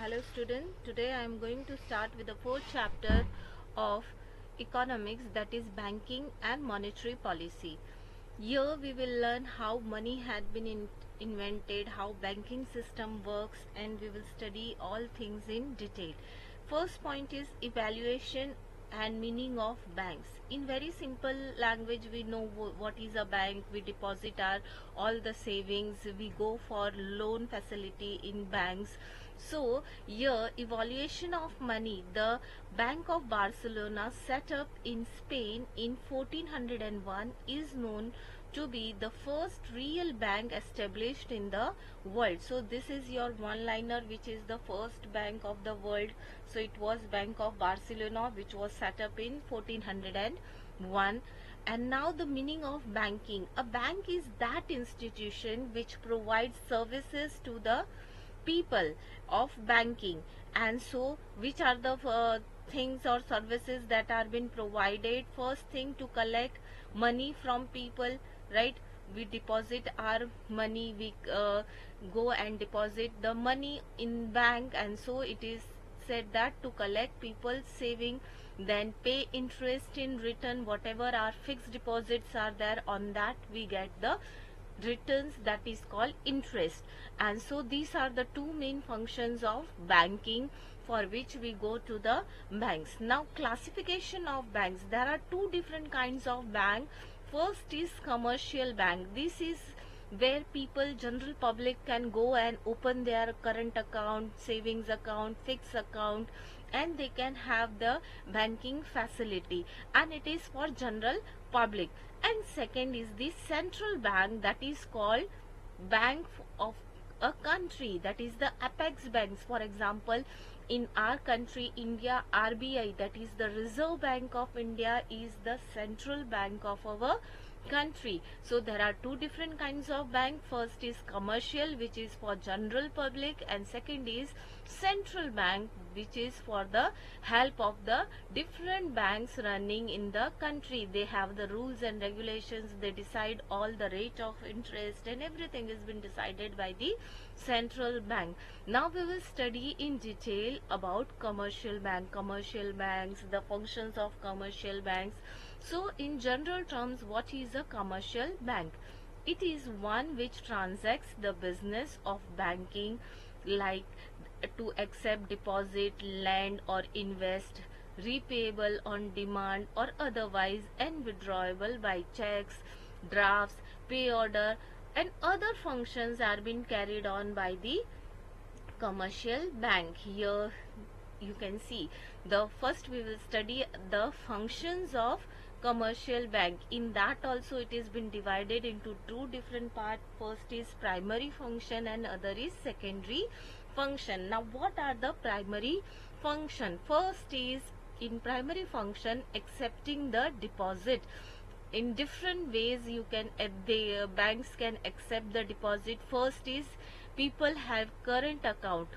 Hello student, today I am going to start with the fourth chapter of economics, that is banking and monetary policy. Here we will learn how money had been invented, how banking system works, and we will study all things in detail. First point is evaluation and meaning of banks. In very simple language, we know what is a bank. We deposit our all the savings, we go for loan facility in banks. So here evaluation of money, the Bank of Barcelona, set up in Spain in 1401, is known to be the first real bank established in the world. So this is your one liner, which is the first bank of the world. So it was Bank of Barcelona, which was set up in 1401. And now the meaning of banking. A bank is that institution which provides services to the people of banking. And so which are the things or services that are being provided? First thing, to collect money from people, right? We deposit our money, we go and deposit the money in bank, and so it is said that to collect people's saving, then pay interest in return. Whatever our fixed deposits are there, on that we get the returns, that is called interest. And so these are the two main functions of banking for which we go to the banks. Now classification of banks, there are two different kinds of bank. First is commercial bank. This is where people, general public, can go and open their current account, savings account, fixed account, and they can have the banking facility, and it is for general public. And second is the central bank, that is called bank of a country, that is the apex banks. For example, in our country India, RBI, that is the Reserve Bank of India, is the central bank of our country. So there are two different kinds of bank. First is commercial, which is for general public, and second is central bank, which is for the help of the different banks running in the country. They have the rules and regulations, they decide all the rate of interest, and everything has been decided by the central bank. Now we will study in detail about commercial bank, commercial banks, the functions of commercial banks. So in general terms, what is a commercial bank? It is one which transacts the business of banking, like to accept deposit, lend or invest, repayable on demand or otherwise, and withdrawable by checks, drafts, pay order, and other functions are being carried on by the commercial bank. Here you can see, the first we will study the functions of commercial bank. In that also it has been divided into two different parts. First is primary function and other is secondary function. Now what are the primary function? First is, in primary function, accepting the deposit. In different ways you can the banks can accept the deposit. First is, people have current account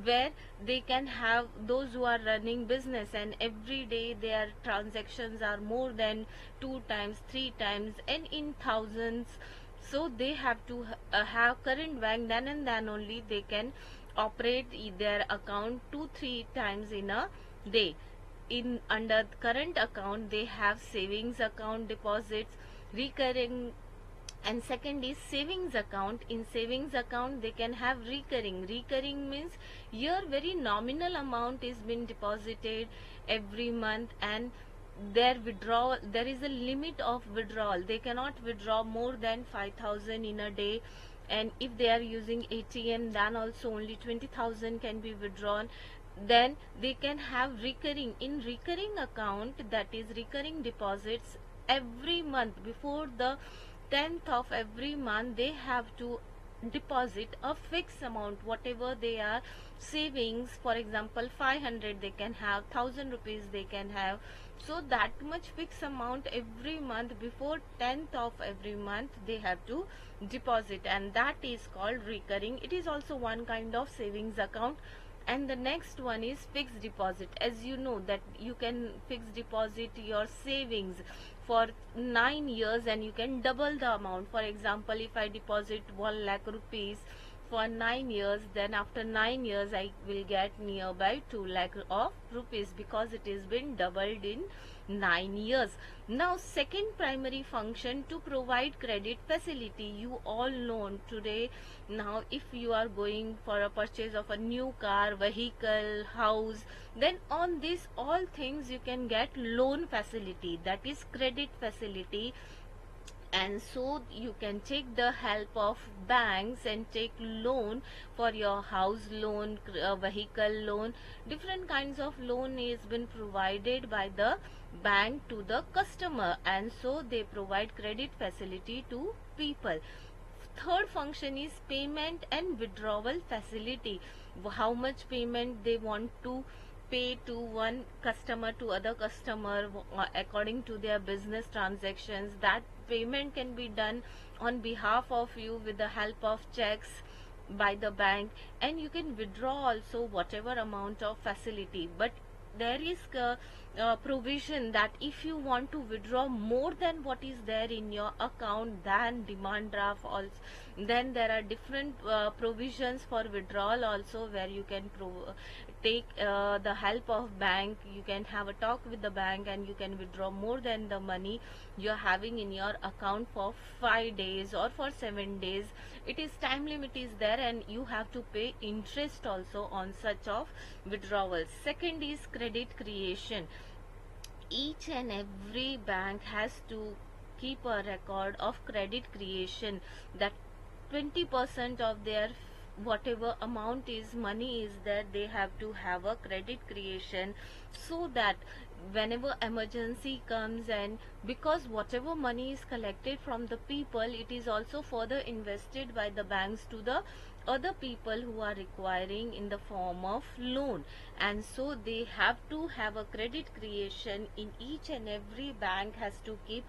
where they can have, those who are running business and every day their transactions are more than 2 times, 3 times, and in thousands. So they have to have current bank, then and then only they can operate their account 2-3 times in a day. In under current account they have savings account, deposits, recurring. And second is savings account. In savings account they can have recurring means here very nominal amount is being deposited every month, and their withdrawal, there is a limit of withdrawal. They cannot withdraw more than 5,000 in a day, and if they are using ATM, then also only 20,000 can be withdrawn. Then they can have recurring. In recurring account, that is recurring deposits, every month before the 10th of every month they have to deposit a fixed amount, whatever they are savings. For example 500 they can have, 1000 rupees they can have. So that much fixed amount every month before 10th of every month they have to deposit, and that is called recurring. It is also one kind of savings account. And the next one is fixed deposit. As you know that you can fix deposit your savings for 9 years and you can double the amount. For example, if I deposit 1 lakh rupees for 9 years, then after 9 years I will get nearby 2 lakh of rupees, because it has been doubled in 9 years. Now second primary function, to provide credit facility. You all know today, now if you are going for a purchase of a new car, vehicle, house, then on this all things you can get loan facility, that is credit facility. And so you can take the help of banks and take loan for your house loan, vehicle loan. Different kinds of loan is been provided by the bank to the customer, and so they provide credit facility to people. Third function is payment and withdrawal facility. How much payment they want to pay to one customer to other customer according to their business transactions, that payment can be done on behalf of you with the help of checks by the bank, and you can withdraw also whatever amount of facility. But there is provision that if you want to withdraw more than what is there in your account than demand draft also, then there are different provisions for withdrawal also, where you can take the help of bank. You can have a talk with the bank and you can withdraw more than the money you're having in your account for 5 days or for 7 days. It is time limit is there, and you have to pay interest also on such of withdrawals. Second is credit creation. Each and every bank has to keep a record of credit creation, that 20% of their whatever amount is money is there, they have to have a credit creation, so that whenever emergency comes, and because whatever money is collected from the people, it is also further invested by the banks to the other people who are requiring in the form of loan, and so they have to have a credit creation. In each and every bank has to keep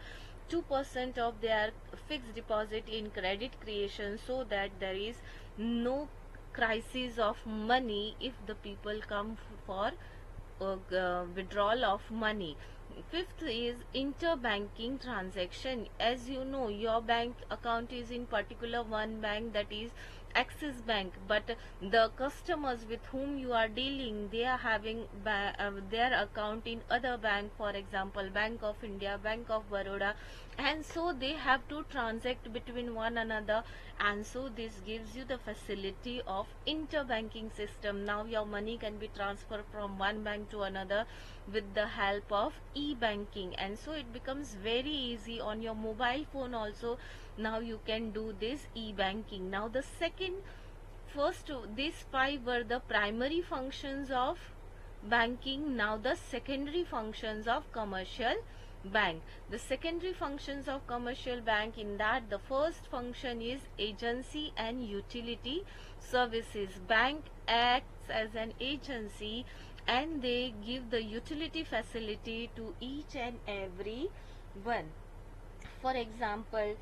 2% of their fixed deposit in credit creation, so that there is no crisis of money if the people come for withdrawal of money. Fifth is interbanking transaction. As you know, your bank account is in particular one bank, that is Axis Bank, but the customers with whom you are dealing, they are having their account in other bank, for example Bank of India, Bank of Baroda, and so they have to transact between one another, and so this gives you the facility of interbanking system. Now your money can be transferred from one bank to another with the help of e-banking, and so it becomes very easy on your mobile phone also. Now you can do this e-banking. Now the first these 5 were the primary functions of banking. Now the secondary functions of commercial bank. The secondary functions of commercial bank, in that the first function is agency and utility services. Bank acts as an agency and they give the utility facility to each and every one. For example,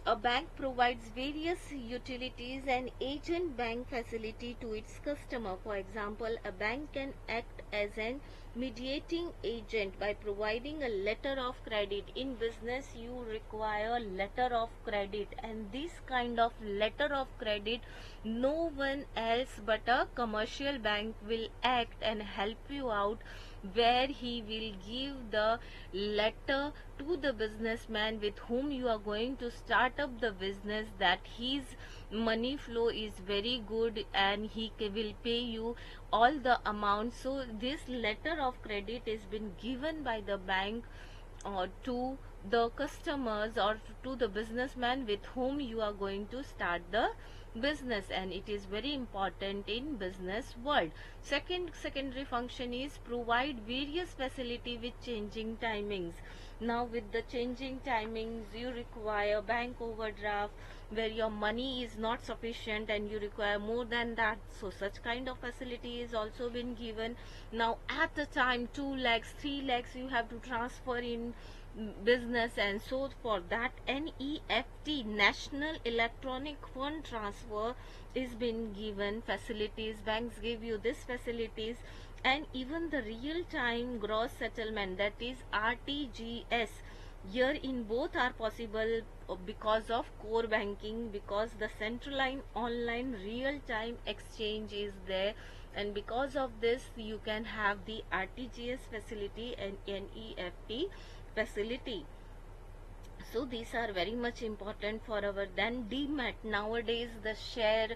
a bank provides various utilities and agent bank facility to its customer. For example, a bank can act as an mediating agent by providing a letter of credit. In business, you require letter of credit, and this kind of letter of credit, no one else but a commercial bank will act and help you out, where he will give the letter to the businessman with whom you are going to start up the business, that his money flow is very good and he will pay you all the amount. So this letter of credit has been given by the bank to the customers or to the businessman with whom you are going to start the business, and it is very important in business world. Secondary function is provide various facility with changing timings. Now with the changing timings, you require bank overdraft where your money is not sufficient and you require more than that, so such kind of facility is also been given. Now at the time 2 lakhs 3 lakhs you have to transfer in business, and so for that NEFT, National Electronic Fund Transfer, is been given facilities. Banks give you these facilities, and even the real time gross settlement, that is RTGS, Here in both are possible because of core banking, because the centralized online real-time exchange is there, and because of this you can have the RTGS facility and NEFT facility. So these are very much important for our. Then demat, nowadays the share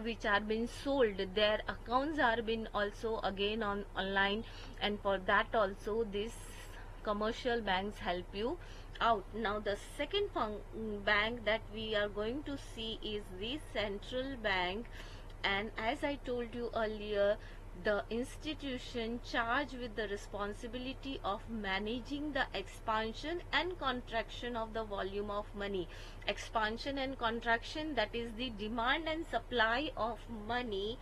which are being sold, their accounts are being also again on online, and for that also this commercial banks help you out. Now the second bank that we are going to see is the central bank, and as I told you earlier, the institution charged with the responsibility of managing the expansion and contraction of the volume of money. Expansion and contraction, that is the demand and supply of money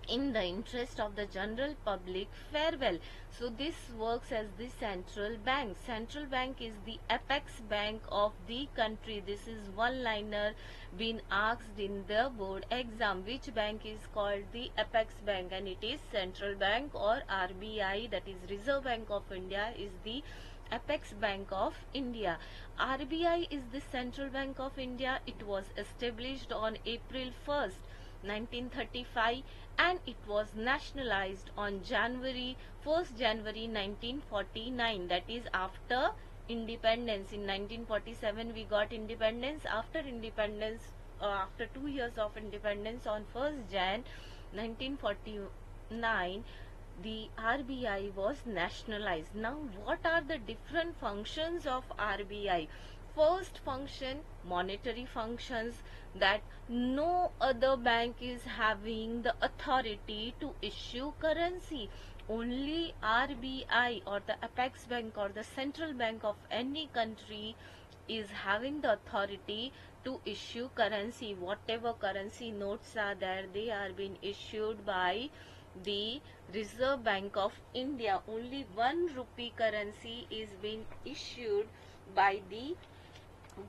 in the interest of the general public farewell. So this works as the central bank. Central bank is the apex bank of the country. This is one liner been asked in the board exam. Which bank is called the apex bank? And it is central bank, or RBI, that is Reserve Bank of India, is the apex bank of India. RBI is the Central Bank of India. It was established on April 1st 1935, and it was nationalized on January 1949, that is after independence. In 1947 we got independence. After independence, after 2 years of independence, on 1st Jan 1949 the RBI was nationalized. Now what are the different functions of RBI? First function, monetary functions, that no other bank is having the authority to issue currency. Only RBI, or the apex bank, or the central bank of any country, is having the authority to issue currency. Whatever currency notes are there, they are being issued by the Reserve Bank of India. Only 1 rupee currency is being issued by the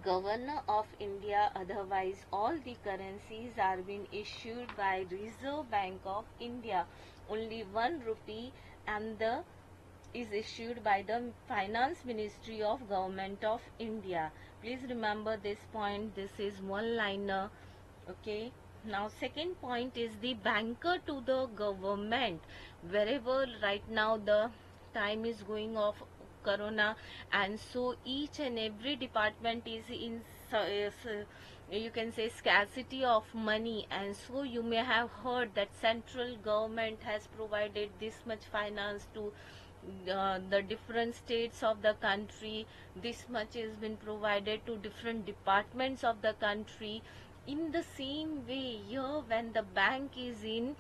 Governor of India. Otherwise all the currencies are being issued by Reserve Bank of India. Only 1 rupee and the is issued by the Finance Ministry of Government of India. Please remember this point. This is one liner. Okay. Now second point is the banker to the government. Wherever right now the time is going off corona, and so each and every department is in you can say scarcity of money, and so you may have heard that central government has provided this much finance to the different states of the country. This much has been provided to different departments of the country. In the same way, here when the bank is in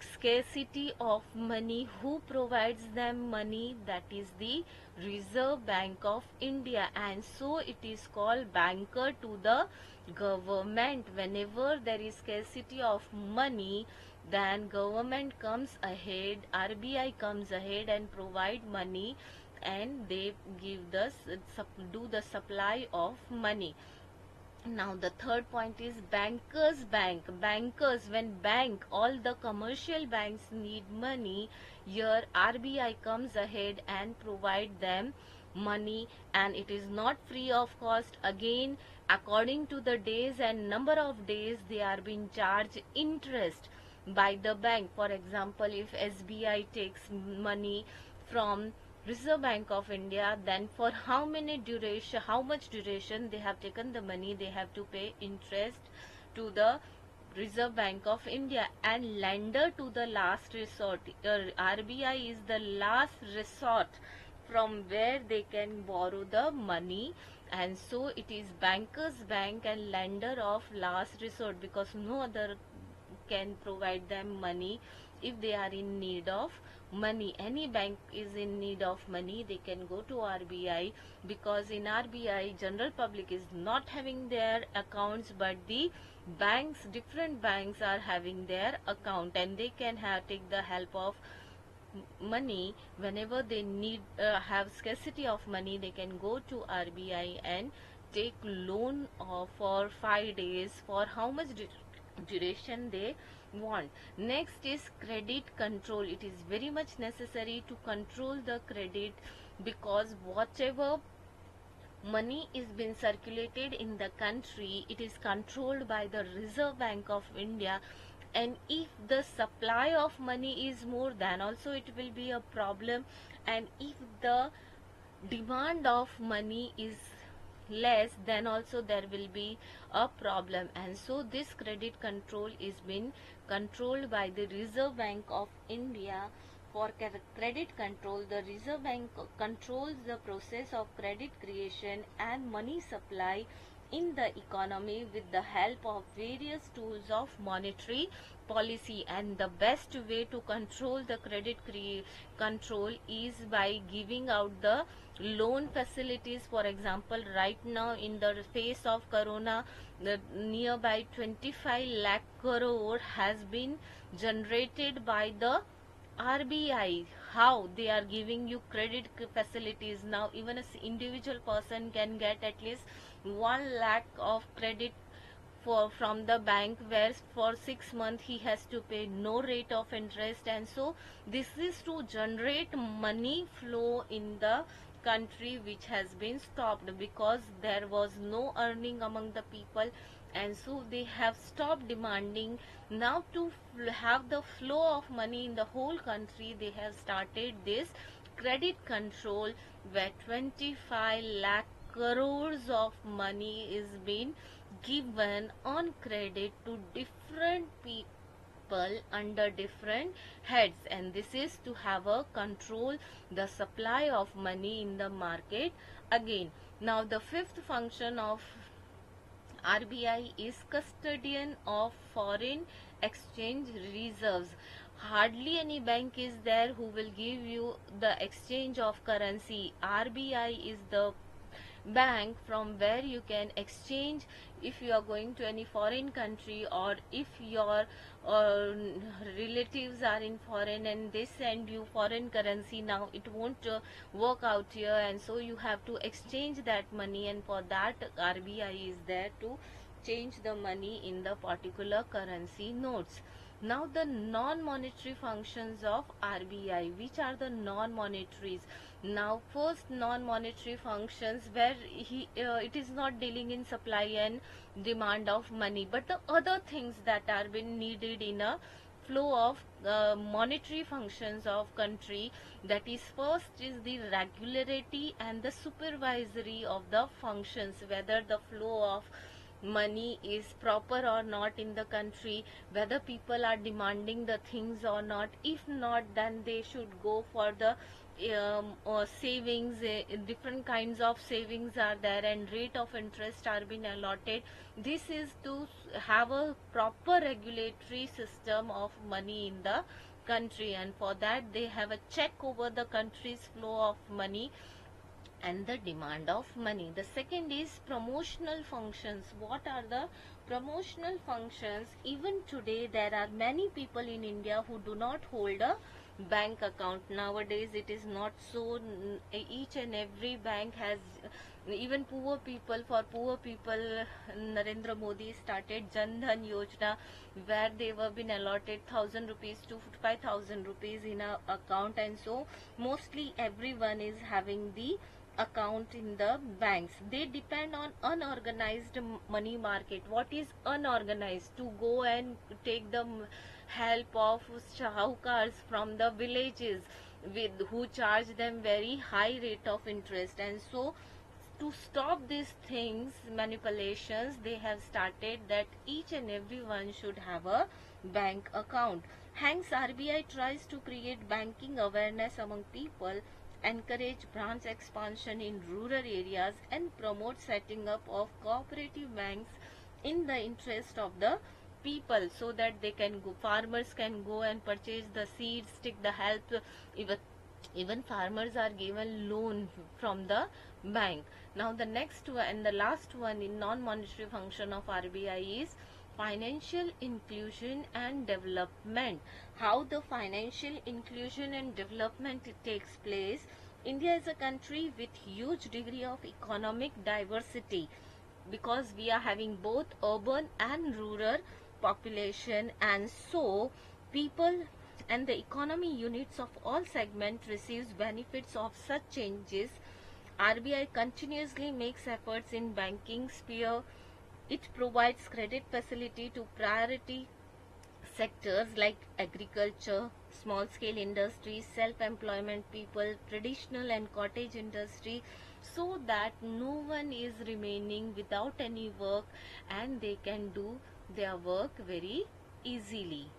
scarcity of money, who provides them money? That is the Reserve Bank of India, and so it is called banker to the government. Whenever there is scarcity of money, then government comes ahead, RBI comes ahead and provide money, and they give the do the supply of money. Now the third point is bankers bank. Bankers, when bank, all the commercial banks need money, here RBI comes ahead and provide them money, and it is not free of cost. Again, according to the days and number of days, they are being charged interest by the bank. For example, if SBI takes money from Reserve Bank of India, then for how much duration they have taken the money, they have to pay interest to the Reserve Bank of India. And lender to the last resort, RBI is the last resort from where they can borrow the money, and so it is bankers bank and lender of last resort, because no other can provide them money if they are in need of money. Any bank is in need of money, they can go to RBI, because in RBI general public is not having their accounts, but the banks, different banks are having their account, and they can take the help of money. Whenever they need have scarcity of money, they can go to RBI and take loan for 5 days, for how much duration they want. Next is credit control. It is very much necessary to control the credit, because whatever money is being circulated in the country, it is controlled by the Reserve Bank of India, and if the supply of money is more, then also it will be a problem, and if the demand of money is less, then also there will be a problem. And so this credit control is being controlled by the Reserve Bank of India. For credit control, the Reserve Bank controls the process of credit creation and money supply in the economy with the help of various tools of monetary policy. And the best way to control the credit control is by giving out the loan facilities. For example, right now in the face of corona, the nearby 25 lakh crore has been generated by the RBI. How they are giving you credit facilities now, even an individual person can get at least 1 lakh of credit from the bank, where for 6 months he has to pay no rate of interest. And so this is to generate money flow in the country, which has been stopped because there was no earning among the people, and so they have stopped demanding. Now to have the flow of money in the whole country, they have started this credit control, where 25 lakh crores of money is being given on credit to different people under different heads, and this is to have a control the supply of money in the market again. Now the fifth function of RBI is custodian of foreign exchange reserves. Hardly any bank is there who will give you the exchange of currency. RBI is the bank from where you can exchange if you are going to any foreign country, or if your relatives are in foreign and they send you foreign currency. Now it won't work out here, and so you have to exchange that money, and for that RBI is there to change the money in the particular currency notes. Now the non-monetary functions of RBI. Which are the non-monetaries? Now first, non-monetary functions, where it is not dealing in supply and demand of money, but the other things that are being needed in a flow of monetary functions of country. That is, first is the regularity and the supervisory of the functions, whether the flow of money is proper or not in the country, whether people are demanding the things or not. If not, then they should go for the savings. Different kinds of savings are there, and rate of interest are being allotted. This is to have a proper regulatory system of money in the country, and for that they have a check over the country's flow of money and the demand of money. The second is promotional functions. What are the promotional functions? Even today there are many people in India who do not hold a bank account. Nowadays it is not so. Each and every bank has, even poor people. For poor people, Narendra Modi started Jan Dhan Yojana, where they were been allotted 1,000 rupees to 5,000 rupees in a account, and so mostly everyone is having the account in the banks. They depend on unorganized money market. What is unorganized? To go and take the help of shahukars from the villages, with who charge them very high rate of interest. And so to stop these things, manipulations, they have started that each and everyone should have a bank account. Hence RBI tries to create banking awareness among people, encourage branch expansion in rural areas, and promote setting up of cooperative banks in the interest of the people, so that they can go, farmers can go and purchase the seeds, take the help. Even farmers are given loan from the bank. Now the next one and the last one in non-monetary function of RBI is financial inclusion and development. How the financial inclusion and development takes place? India is a country with huge degree of economic diversity, because we are having both urban and rural population, and so people and the economy units of all segments receives benefits of such changes. RBI continuously makes efforts in banking sphere. It provides credit facility to priority sectors like agriculture, small scale industries, self-employment people, traditional and cottage industry, so that no one is remaining without any work and they can do their work very easily.